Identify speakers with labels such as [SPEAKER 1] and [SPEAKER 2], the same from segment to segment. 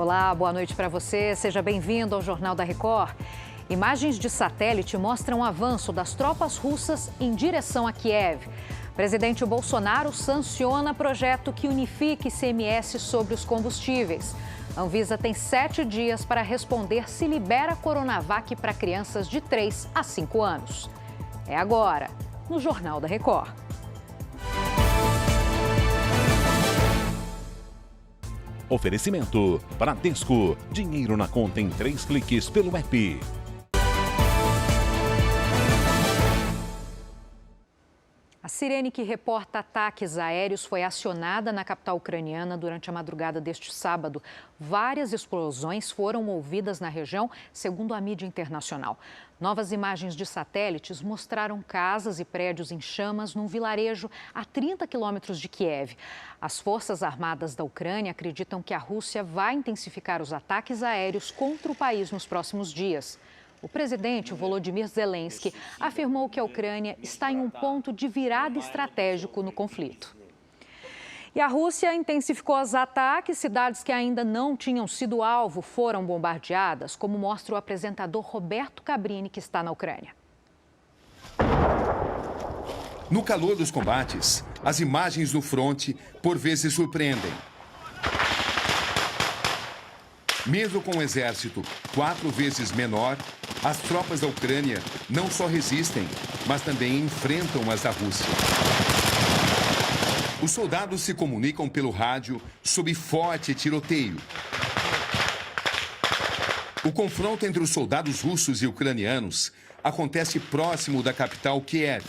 [SPEAKER 1] Olá, boa noite para você. Seja bem-vindo ao Jornal da Record. Imagens de satélite mostram o avanço das tropas russas em direção a Kiev. Presidente Bolsonaro sanciona projeto que unifica ICMS sobre os combustíveis. A Anvisa tem 7 dias para responder se libera a Coronavac para crianças de 3 a 5 anos. É agora, no Jornal da Record.
[SPEAKER 2] Oferecimento Bradesco. Dinheiro na conta em 3 cliques pelo app.
[SPEAKER 1] A sirene que reporta ataques aéreos foi acionada na capital ucraniana durante a madrugada deste sábado. Várias explosões foram ouvidas na região, segundo a mídia internacional. Novas imagens de satélites mostraram casas e prédios em chamas num vilarejo a 30 quilômetros de Kiev. As Forças Armadas da Ucrânia acreditam que a Rússia vai intensificar os ataques aéreos contra o país nos próximos dias. O presidente Volodymyr Zelensky afirmou que a Ucrânia está em um ponto de virada estratégico no conflito. E a Rússia intensificou os ataques. Cidades que ainda não tinham sido alvo foram bombardeadas, como mostra o apresentador Roberto Cabrini, que está na Ucrânia.
[SPEAKER 3] No calor dos combates, as imagens do fronte por vezes surpreendem. Mesmo com um exército 4 vezes menor, as tropas da Ucrânia não só resistem, mas também enfrentam as da Rússia. Os soldados se comunicam pelo rádio sob forte tiroteio. O confronto entre os soldados russos e ucranianos acontece próximo da capital Kiev.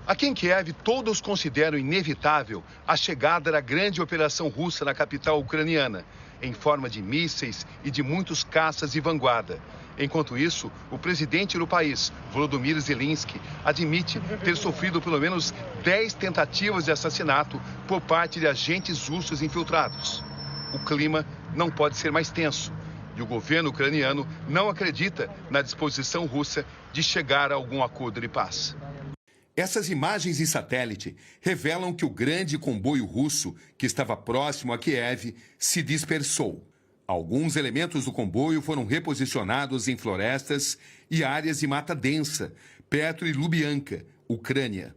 [SPEAKER 3] Aqui em Kiev, todos consideram inevitável a chegada da grande operação russa na capital ucraniana, em forma de mísseis e de muitos caças de vanguarda. Enquanto isso, o presidente do país, Volodymyr Zelensky, admite ter sofrido pelo menos 10 tentativas de assassinato por parte de agentes russos infiltrados. O clima não pode ser mais tenso e o governo ucraniano não acredita na disposição russa de chegar a algum acordo de paz. Essas imagens em satélite revelam que o grande comboio russo, que estava próximo a Kiev, se dispersou. Alguns elementos do comboio foram reposicionados em florestas e áreas de mata densa, perto de Lubianka, Ucrânia.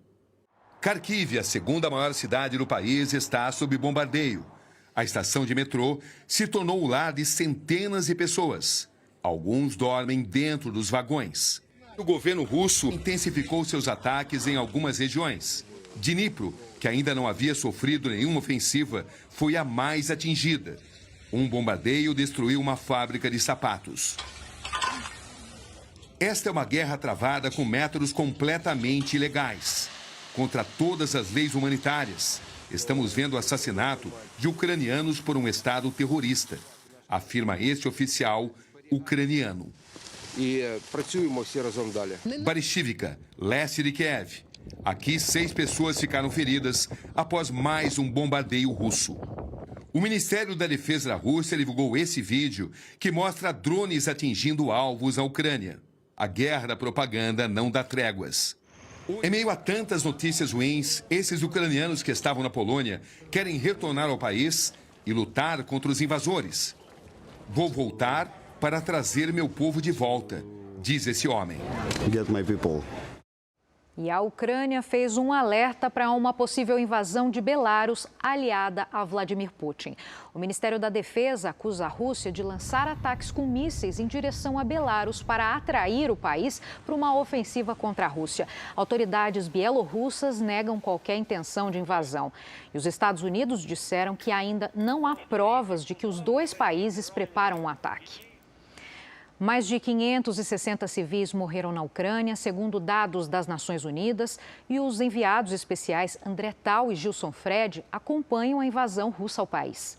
[SPEAKER 3] Kharkiv, a segunda maior cidade do país, está sob bombardeio. A estação de metrô se tornou o lar de centenas de pessoas. Alguns dormem dentro dos vagões. O governo russo intensificou seus ataques em algumas regiões. Dnipro, que ainda não havia sofrido nenhuma ofensiva, foi a mais atingida. Um bombardeio destruiu uma fábrica de sapatos. Esta é uma guerra travada com métodos completamente ilegais, contra todas as leis humanitárias. Estamos vendo o assassinato de ucranianos por um Estado terrorista, afirma este oficial ucraniano. Barishivka, leste de Kiev. Aqui 6 pessoas ficaram feridas após mais um bombardeio russo. O Ministério da Defesa da Rússia divulgou esse vídeo que mostra drones atingindo alvos na Ucrânia. A guerra da propaganda não dá tréguas. Em meio a tantas notícias ruins, esses ucranianos que estavam na Polônia querem retornar ao país e lutar contra os invasores. Vou voltar para trazer meu povo de volta, diz esse homem.
[SPEAKER 4] Get my people.
[SPEAKER 1] E a Ucrânia fez um alerta para uma possível invasão de Belarus, aliada a Vladimir Putin. O Ministério da Defesa acusa a Rússia de lançar ataques com mísseis em direção a Belarus para atrair o país para uma ofensiva contra a Rússia. Autoridades bielorrussas negam qualquer intenção de invasão. E os Estados Unidos disseram que ainda não há provas de que os dois países preparam um ataque. Mais de 560 civis morreram na Ucrânia, segundo dados das Nações Unidas, e os enviados especiais André Tal e Gilson Fred acompanham a invasão russa ao país.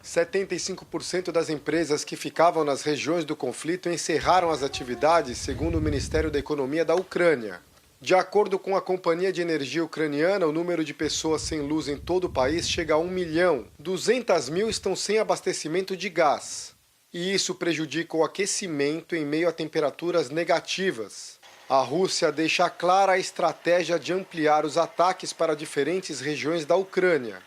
[SPEAKER 5] 75% das empresas que ficavam nas regiões do conflito encerraram as atividades, segundo o Ministério da Economia da Ucrânia. De acordo com a Companhia de Energia Ucraniana, o número de pessoas sem luz em todo o país chega a 1 milhão. 200 mil estão sem abastecimento de gás. E isso prejudica o aquecimento em meio a temperaturas negativas. A Rússia deixa clara a estratégia de ampliar os ataques para diferentes regiões da Ucrânia.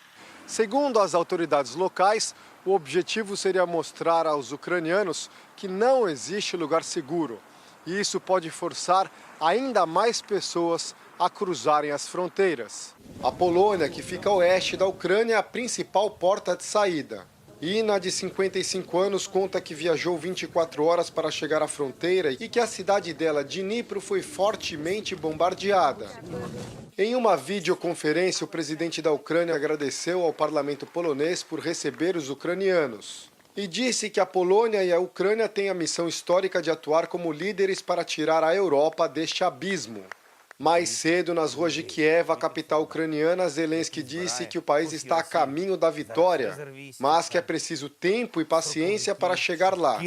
[SPEAKER 5] Segundo as autoridades locais, o objetivo seria mostrar aos ucranianos que não existe lugar seguro. E isso pode forçar ainda mais pessoas a cruzarem as fronteiras. A Polônia, que fica a oeste da Ucrânia, é a principal porta de saída. Ina, de 55 anos, conta que viajou 24 horas para chegar à fronteira e que a cidade dela, Dnipro, foi fortemente bombardeada. Em uma videoconferência, o presidente da Ucrânia agradeceu ao parlamento polonês por receber os ucranianos e disse que a Polônia e a Ucrânia têm a missão histórica de atuar como líderes para tirar a Europa deste abismo. Mais cedo, nas ruas de Kiev, a capital ucraniana, Zelensky disse que o país está a caminho da vitória, mas que é preciso tempo e paciência para chegar lá.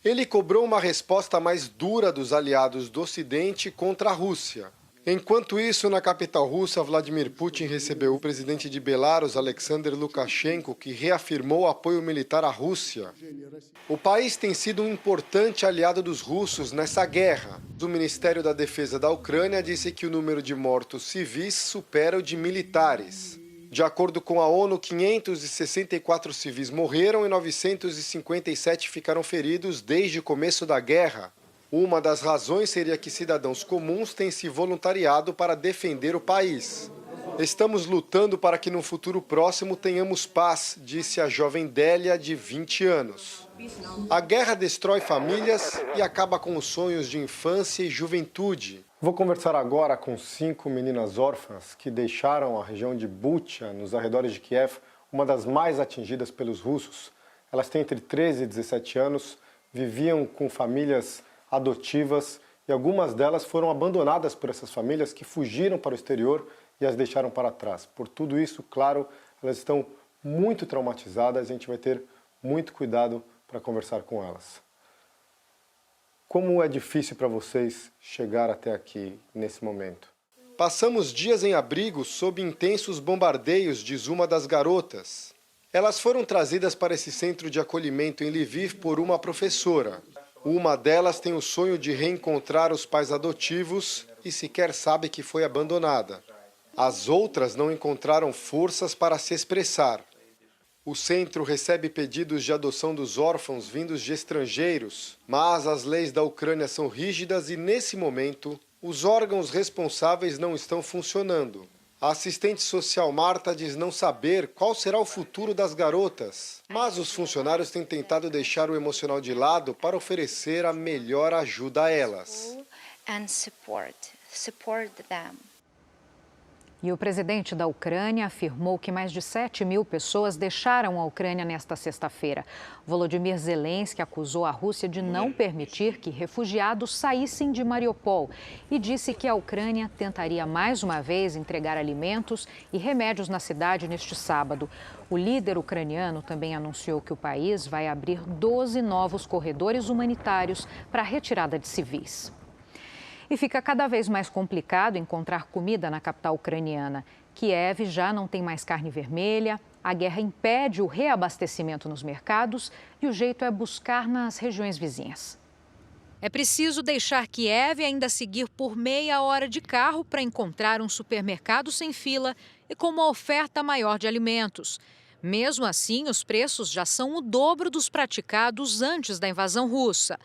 [SPEAKER 5] Ele cobrou uma resposta mais dura dos aliados do Ocidente contra a Rússia. Enquanto isso, na capital russa, Vladimir Putin recebeu o presidente de Belarus, Alexander Lukashenko, que reafirmou o apoio militar à Rússia. O país tem sido um importante aliado dos russos nessa guerra. O Ministério da Defesa da Ucrânia disse que o número de mortos civis supera o de militares. De acordo com a ONU, 564 civis morreram e 957 ficaram feridos desde o começo da guerra. Uma das razões seria que cidadãos comuns têm se voluntariado para defender o país. Estamos lutando para que no futuro próximo tenhamos paz, disse a jovem Délia, de 20 anos. A guerra destrói famílias e acaba com os sonhos de infância e juventude. Vou conversar agora com 5 meninas órfãs que deixaram a região de Bucha, nos arredores de Kiev, uma das mais atingidas pelos russos. Elas têm entre 13 e 17 anos, viviam com famílias adotivas e algumas delas foram abandonadas por essas famílias que fugiram para o exterior e as deixaram para trás. Por tudo isso, claro, elas estão muito traumatizadas e a gente vai ter muito cuidado para conversar com elas. Como é difícil para vocês chegar até aqui nesse momento? Passamos dias em abrigo sob intensos bombardeios, diz uma das garotas. Elas foram trazidas para esse centro de acolhimento em Lviv por uma professora. Uma delas tem o sonho de reencontrar os pais adotivos e sequer sabe que foi abandonada. As outras não encontraram forças para se expressar. O centro recebe pedidos de adoção dos órfãos vindos de estrangeiros, mas as leis da Ucrânia são rígidas e, nesse momento, os órgãos responsáveis não estão funcionando. A assistente social Marta diz não saber qual será o futuro das garotas, mas os funcionários têm tentado deixar o emocional de lado para oferecer a melhor ajuda a elas.
[SPEAKER 1] E o presidente da Ucrânia afirmou que mais de 7.000 pessoas deixaram a Ucrânia nesta sexta-feira. Volodymyr Zelensky acusou a Rússia de não permitir que refugiados saíssem de Mariupol e disse que a Ucrânia tentaria mais uma vez entregar alimentos e remédios na cidade neste sábado. O líder ucraniano também anunciou que o país vai abrir 12 novos corredores humanitários para a retirada de civis. E fica cada vez mais complicado encontrar comida na capital ucraniana. Kiev já não tem mais carne vermelha, a guerra impede o reabastecimento nos mercados e o jeito é buscar nas regiões vizinhas. É preciso deixar Kiev e ainda seguir por meia hora de carro para encontrar um supermercado sem fila e com uma oferta maior de alimentos. Mesmo assim, os preços já são o dobro dos praticados antes da invasão russa.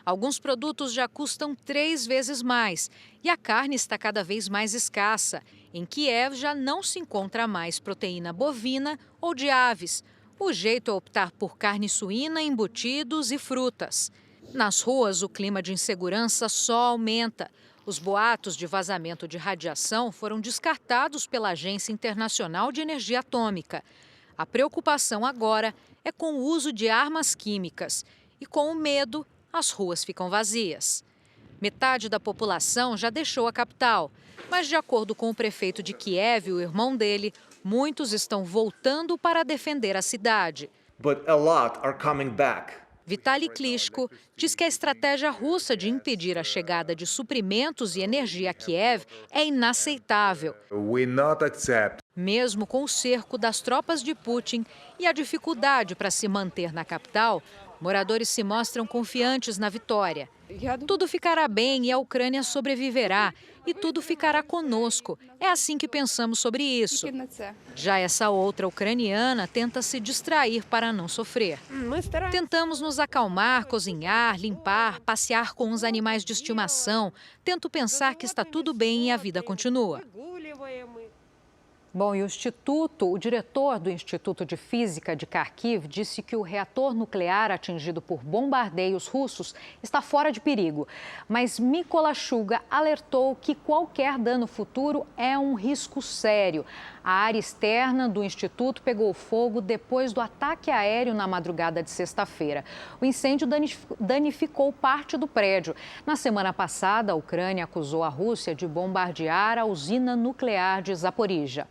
[SPEAKER 1] Alguns produtos já custam 3 vezes mais e a carne está cada vez mais escassa. Em Kiev já não se encontra mais proteína bovina ou de aves. O jeito é optar por carne suína, embutidos e frutas. Nas ruas, o clima de insegurança só aumenta. Os boatos de vazamento de radiação foram descartados pela Agência Internacional de Energia Atômica. A preocupação agora é com o uso de armas químicas e, com o medo, as ruas ficam vazias. Metade da população já deixou a capital, mas, de acordo com o prefeito de Kiev e o irmão dele, muitos estão voltando para defender a cidade.
[SPEAKER 4] But a lot are coming back.
[SPEAKER 1] Vitaly Klitschko diz que a estratégia russa de impedir a chegada de suprimentos e energia a Kiev é inaceitável.
[SPEAKER 4] We not accept.
[SPEAKER 1] Mesmo com o cerco das tropas de Putin e a dificuldade para se manter na capital, moradores se mostram confiantes na vitória. Tudo ficará bem e a Ucrânia sobreviverá. E tudo ficará conosco. É assim que pensamos sobre isso. Já essa outra ucraniana tenta se distrair para não sofrer. Tentamos nos acalmar, cozinhar, limpar, passear com os animais de estimação. Tento pensar que está tudo bem e a vida continua. Bom, e o diretor do Instituto de Física de Kharkiv disse que o reator nuclear atingido por bombardeios russos está fora de perigo. Mas Mykola Chuga alertou que qualquer dano futuro é um risco sério. A área externa do Instituto pegou fogo depois do ataque aéreo na madrugada de sexta-feira. O incêndio danificou parte do prédio. Na semana passada, a Ucrânia acusou a Rússia de bombardear a usina nuclear de Zaporizhia.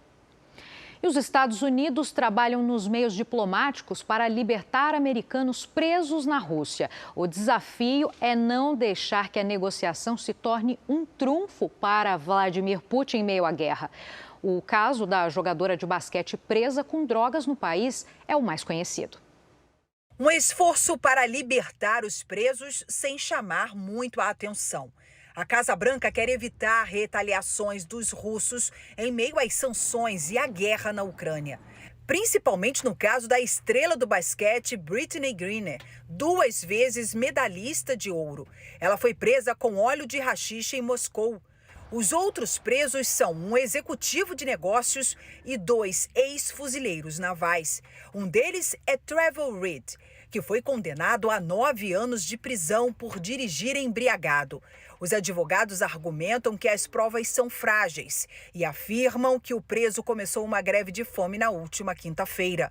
[SPEAKER 1] E os Estados Unidos trabalham nos meios diplomáticos para libertar americanos presos na Rússia. O desafio é não deixar que a negociação se torne um trunfo para Vladimir Putin em meio à guerra. O caso da jogadora de basquete presa com drogas no país é o mais conhecido.
[SPEAKER 6] Um esforço para libertar os presos sem chamar muito a atenção. A Casa Branca quer evitar retaliações dos russos em meio às sanções e à guerra na Ucrânia. Principalmente no caso da estrela do basquete Brittney Griner, 2 vezes medalhista de ouro. Ela foi presa com óleo de haxixe em Moscou. Os outros presos são um executivo de negócios e 2 ex-fuzileiros navais. Um deles é Trevor Reed, que foi condenado a 9 anos de prisão por dirigir embriagado. Os advogados argumentam que as provas são frágeis e afirmam que o preso começou uma greve de fome na última quinta-feira.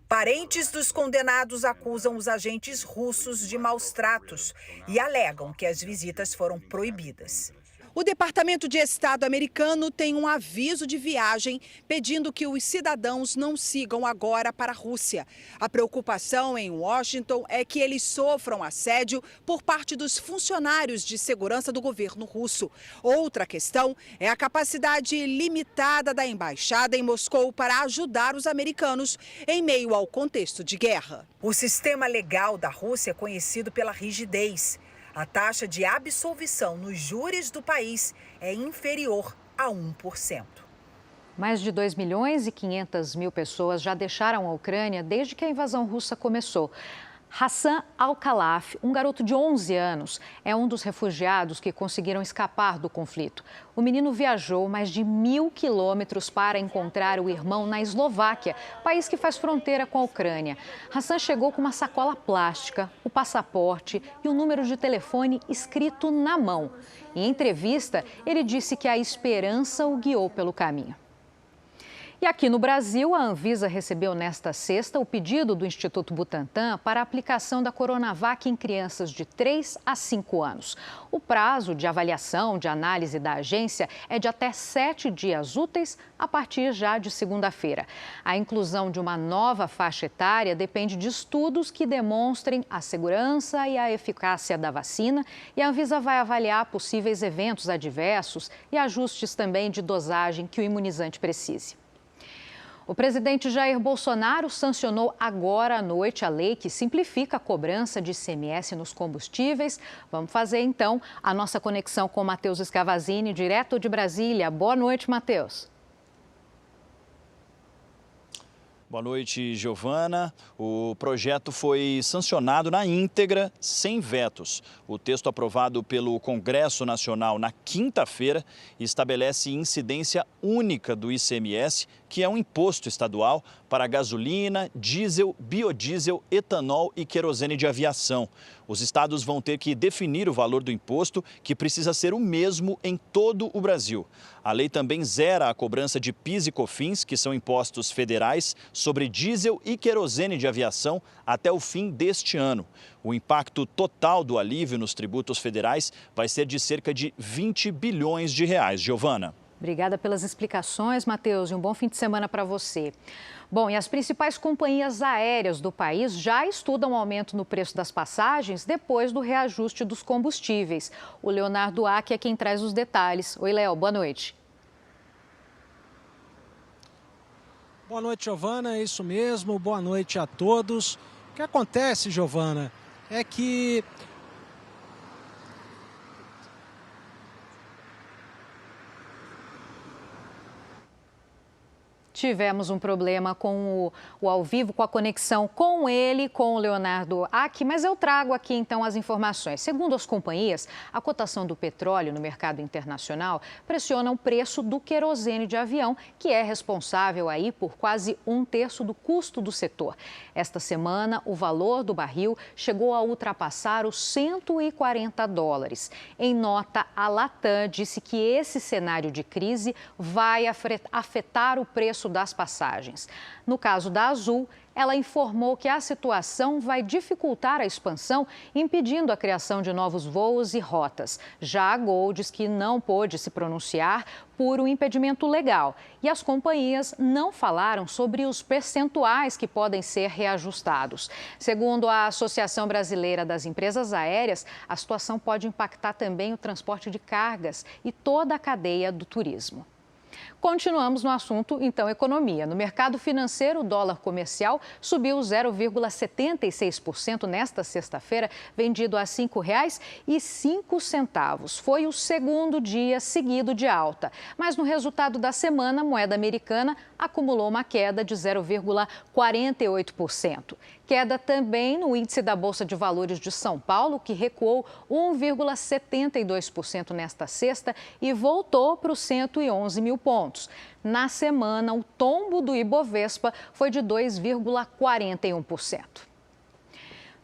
[SPEAKER 6] Parentes dos condenados acusam os agentes russos de maus tratos e alegam que as visitas foram proibidas. O Departamento de Estado americano tem um aviso de viagem pedindo que os cidadãos não sigam agora para a Rússia. A preocupação em Washington é que eles sofram assédio por parte dos funcionários de segurança do governo russo. Outra questão é a capacidade limitada da embaixada em Moscou para ajudar os americanos em meio ao contexto de guerra. O sistema legal da Rússia é conhecido pela rigidez. A taxa de absolvição nos júris do país é inferior a 1%.
[SPEAKER 1] Mais de 2.500.000 pessoas já deixaram a Ucrânia desde que a invasão russa começou. Hassan Al-Khalaf, um garoto de 11 anos, é um dos refugiados que conseguiram escapar do conflito. O menino viajou mais de 1.000 quilômetros para encontrar o irmão na Eslováquia, país que faz fronteira com a Ucrânia. Hassan chegou com uma sacola plástica, o passaporte e um número de telefone escrito na mão. Em entrevista, ele disse que a esperança o guiou pelo caminho. E aqui no Brasil, a Anvisa recebeu nesta sexta o pedido do Instituto Butantan para a aplicação da Coronavac em crianças de 3 a 5 anos. O prazo de avaliação de análise da agência é de até 7 dias úteis a partir já de segunda-feira. A inclusão de uma nova faixa etária depende de estudos que demonstrem a segurança e a eficácia da vacina, e a Anvisa vai avaliar possíveis eventos adversos e ajustes também de dosagem que o imunizante precise. O presidente Jair Bolsonaro sancionou agora à noite a lei que simplifica a cobrança de ICMS nos combustíveis. Vamos fazer, então, a nossa conexão com o Matheus Scavazini, direto de Brasília. Boa noite, Matheus.
[SPEAKER 7] Boa noite, Giovana. O projeto foi sancionado na íntegra, sem vetos. O texto aprovado pelo Congresso Nacional na quinta-feira estabelece incidência única do ICMS, que é um imposto estadual para gasolina, diesel, biodiesel, etanol e querosene de aviação. Os estados vão ter que definir o valor do imposto, que precisa ser o mesmo em todo o Brasil. A lei também zera a cobrança de PIS e COFINS, que são impostos federais, sobre diesel e querosene de aviação até o fim deste ano. O impacto total do alívio nos tributos federais vai ser de cerca de 20 bilhões de reais. Giovana.
[SPEAKER 1] Obrigada pelas explicações, Matheus, e um bom fim de semana para você. Bom, e as principais companhias aéreas do país já estudam o aumento no preço das passagens depois do reajuste dos combustíveis. O Leonardo Aque é quem traz os detalhes. Oi, Léo, boa noite.
[SPEAKER 8] Boa noite, Giovana, é isso mesmo, boa noite a todos. O que acontece, Giovana, é que
[SPEAKER 1] Tivemos um problema com o ao vivo, com a conexão com ele, com o Leonardo aqui, mas eu trago aqui então as informações. Segundo as companhias, a cotação do petróleo no mercado internacional pressiona o preço do querosene de avião, que é responsável aí por quase 1/3 do custo do setor. Esta semana, o valor do barril chegou a ultrapassar os $140. Em nota, a Latam disse que esse cenário de crise vai afetar o preço das passagens. No caso da Azul, ela informou que a situação vai dificultar a expansão, impedindo a criação de novos voos e rotas. Já a Gol diz que não pôde se pronunciar por um impedimento legal. E as companhias não falaram sobre os percentuais que podem ser reajustados. Segundo a Associação Brasileira das Empresas Aéreas, a situação pode impactar também o transporte de cargas e toda a cadeia do turismo. Continuamos no assunto, então, economia. No mercado financeiro, o dólar comercial subiu 0,76% nesta sexta-feira, vendido a R$ 5,05. Foi o segundo dia seguido de alta. Mas no resultado da semana, a moeda americana acumulou uma queda de 0,48%. Queda também no índice da Bolsa de Valores de São Paulo, que recuou 1,72% nesta sexta e voltou para os 111 mil pontos. Na semana, o tombo do Ibovespa foi de 2,41%.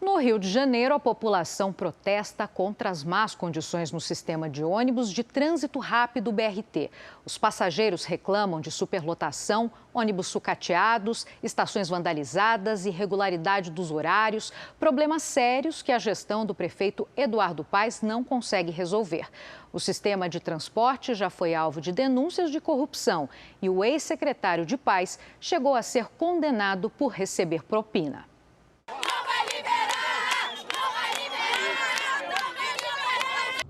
[SPEAKER 1] No Rio de Janeiro, a população protesta contra as más condições no sistema de ônibus de trânsito rápido BRT. Os passageiros reclamam de superlotação, ônibus sucateados, estações vandalizadas, irregularidade dos horários, problemas sérios que a gestão do prefeito Eduardo Paes não consegue resolver. O sistema de transporte já foi alvo de denúncias de corrupção e o ex-secretário de Paes chegou a ser condenado por receber propina.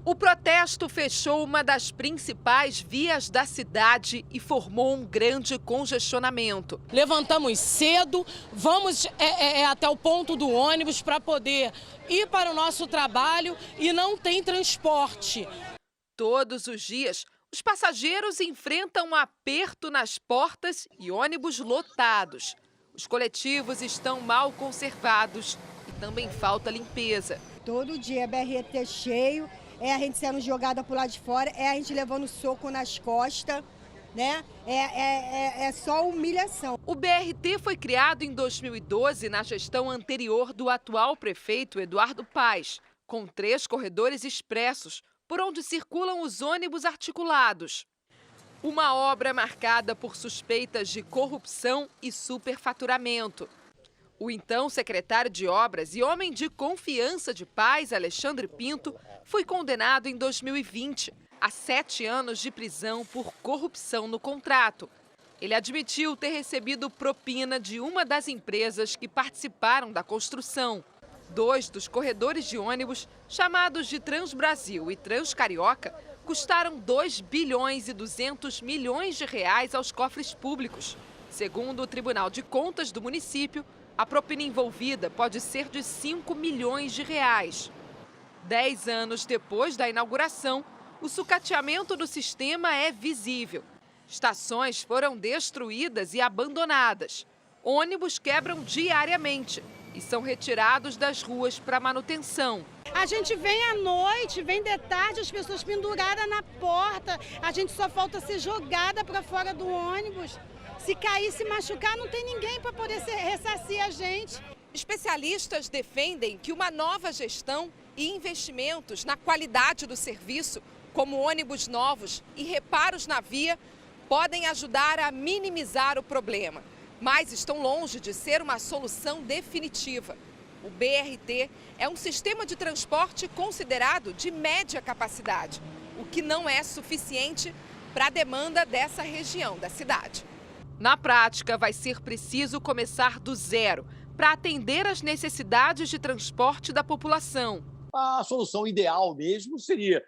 [SPEAKER 9] O protesto fechou uma das principais vias da cidade e formou um grande congestionamento.
[SPEAKER 10] Levantamos cedo, vamos até o ponto do ônibus para poder ir para o nosso trabalho e não tem transporte.
[SPEAKER 9] Todos os dias, os passageiros enfrentam um aperto nas portas e ônibus lotados. Os coletivos estão mal conservados e também falta limpeza.
[SPEAKER 11] Todo dia BRT cheio. É a gente sendo jogada para o lado de fora, é a gente levando soco nas costas, né? É só humilhação.
[SPEAKER 9] O BRT foi criado em 2012 na gestão anterior do atual prefeito Eduardo Paes, com 3 corredores expressos, por onde circulam os ônibus articulados. Uma obra marcada por suspeitas de corrupção e superfaturamento. O então secretário de Obras e homem de confiança de Paes, Alexandre Pinto, foi condenado em 2020 a 7 anos de prisão por corrupção no contrato. Ele admitiu ter recebido propina de uma das empresas que participaram da construção. 2 dos corredores de ônibus, chamados de Transbrasil e Transcarioca, custaram 2 bilhões e 200 milhões de reais aos cofres públicos. Segundo o Tribunal de Contas do município, a propina envolvida pode ser de 5 milhões de reais. 10 anos depois da inauguração, o sucateamento do sistema é visível. Estações foram destruídas e abandonadas. Ônibus quebram diariamente e são retirados das ruas para manutenção.
[SPEAKER 10] A gente vem à noite, vem de tarde, as pessoas penduradas na porta. A gente só falta ser jogada para fora do ônibus. Se cair, se machucar, não tem ninguém para poder ressarcir a gente.
[SPEAKER 9] Especialistas defendem que uma nova gestão e investimentos na qualidade do serviço, como ônibus novos e reparos na via, podem ajudar a minimizar o problema, mas estão longe de ser uma solução definitiva. O BRT é um sistema de transporte considerado de média capacidade, o que não é suficiente para a demanda dessa região da cidade. Na prática, vai ser preciso começar do zero para atender às necessidades de transporte da população.
[SPEAKER 12] A solução ideal mesmo seria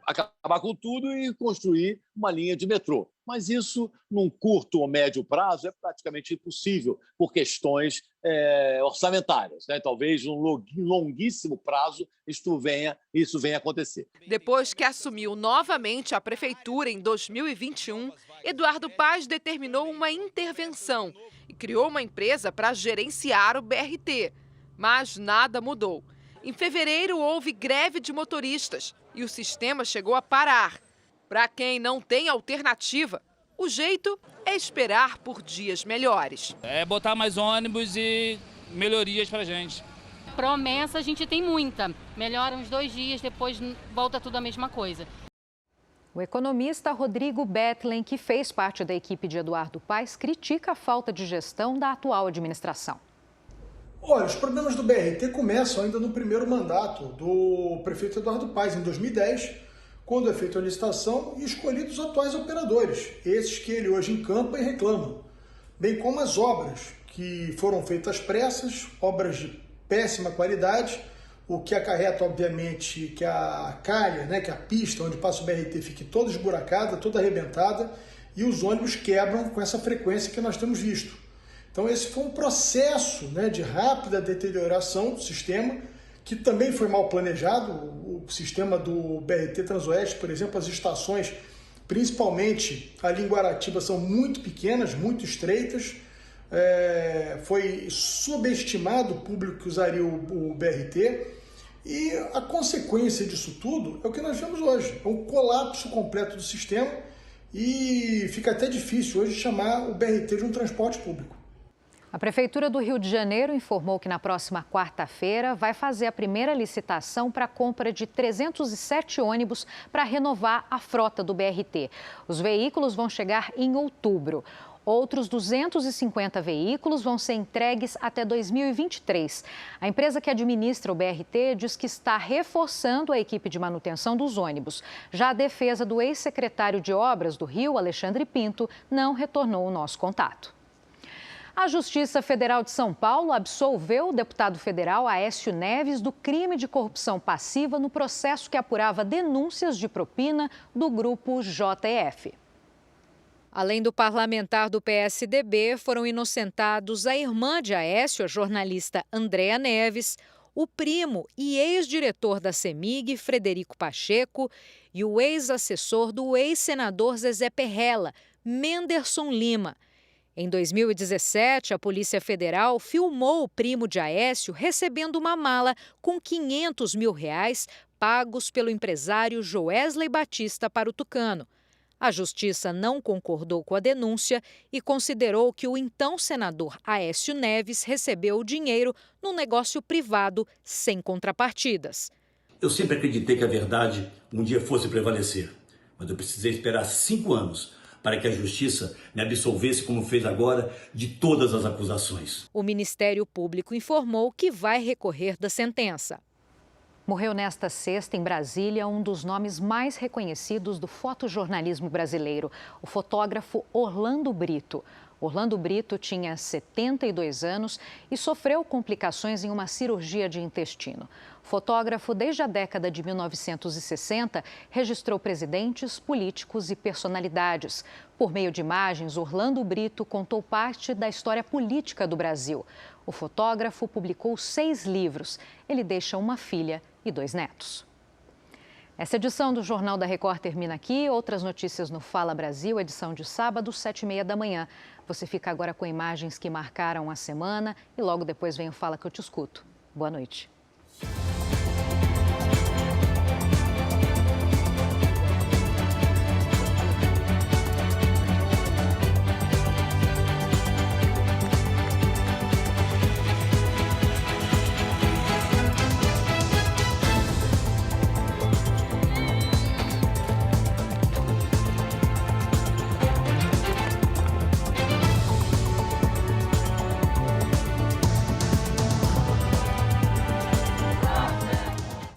[SPEAKER 12] acabar com tudo e construir uma linha de metrô. mas isso, num curto ou médio prazo, é praticamente impossível por questões orçamentárias, né? Talvez num longuíssimo prazo isso venha a acontecer.
[SPEAKER 9] Depois que assumiu novamente a prefeitura em 2021, Eduardo Paes determinou uma intervenção e criou uma empresa para gerenciar o BRT. Mas nada mudou. Em fevereiro, houve greve de motoristas e o sistema chegou a parar. Para quem não tem alternativa, o jeito é esperar por dias melhores.
[SPEAKER 13] É botar mais ônibus e melhorias para a gente.
[SPEAKER 14] Promessa a gente tem muita. Melhora uns 2 dias, depois volta tudo a mesma coisa.
[SPEAKER 1] O economista Rodrigo Bethlen, que fez parte da equipe de Eduardo Paes, critica a falta de gestão da atual administração.
[SPEAKER 15] Olha, os problemas do BRT começam ainda no primeiro mandato do prefeito Eduardo Paes, em 2010, quando é feita a licitação e escolhidos os atuais operadores, esses que ele hoje encampa e reclama, bem como as obras que foram feitas às pressas, obras de péssima qualidade, o que acarreta, obviamente, que a calha, né, que a pista onde passa o BRT fique toda esburacada, toda arrebentada, e os ônibus quebram com essa frequência que nós temos visto. Então esse foi um processo, né, de rápida deterioração do sistema, que também foi mal planejado. O sistema do BRT Transoeste, por exemplo, as estações, principalmente ali em Guaratiba, são muito pequenas, muito estreitas. Foi subestimado o público que usaria o BRT, e a consequência disso tudo é o que nós vemos hoje, é um colapso completo do sistema, e fica até difícil hoje chamar o BRT de um transporte público.
[SPEAKER 1] A Prefeitura do Rio de Janeiro informou que na próxima quarta-feira vai fazer a primeira licitação para a compra de 307 ônibus para renovar a frota do BRT. Os veículos vão chegar em outubro. Outros 250 veículos vão ser entregues até 2023. A empresa que administra o BRT diz que está reforçando a equipe de manutenção dos ônibus. Já a defesa do ex-secretário de Obras do Rio, Alexandre Pinto, não retornou o nosso contato. A Justiça Federal de São Paulo absolveu o deputado federal Aécio Neves do crime de corrupção passiva no processo que apurava denúncias de propina do grupo JF. Além do parlamentar do PSDB, foram inocentados a irmã de Aécio, a jornalista Andréa Neves, o primo e ex-diretor da CEMIG, Frederico Pacheco, e o ex-assessor do ex-senador Zezé Perrella, Menderson Lima. Em 2017, a Polícia Federal filmou o primo de Aécio recebendo uma mala com R$500 mil pagos pelo empresário Joesley Batista para o Tucano. A Justiça não concordou com a denúncia e considerou que o então senador Aécio Neves recebeu o dinheiro num negócio privado sem contrapartidas.
[SPEAKER 16] Eu sempre acreditei que a verdade um dia fosse prevalecer, mas eu precisei esperar 5 anos para que a Justiça me absolvesse, como fez agora, de todas as acusações.
[SPEAKER 1] O Ministério Público informou que vai recorrer da sentença. Morreu nesta sexta, em Brasília, um dos nomes mais reconhecidos do fotojornalismo brasileiro, o fotógrafo Orlando Brito. Orlando Brito tinha 72 anos e sofreu complicações em uma cirurgia de intestino. Fotógrafo desde a década de 1960, registrou presidentes, políticos e personalidades. Por meio de imagens, Orlando Brito contou parte da história política do Brasil. O fotógrafo publicou 6 livros. Ele deixa uma filha e 2 netos. Essa edição do Jornal da Record termina aqui. Outras notícias no Fala Brasil, edição de sábado, 7h30 da manhã. Você fica agora com imagens que marcaram a semana e logo depois vem o Fala que eu te escuto. Boa noite.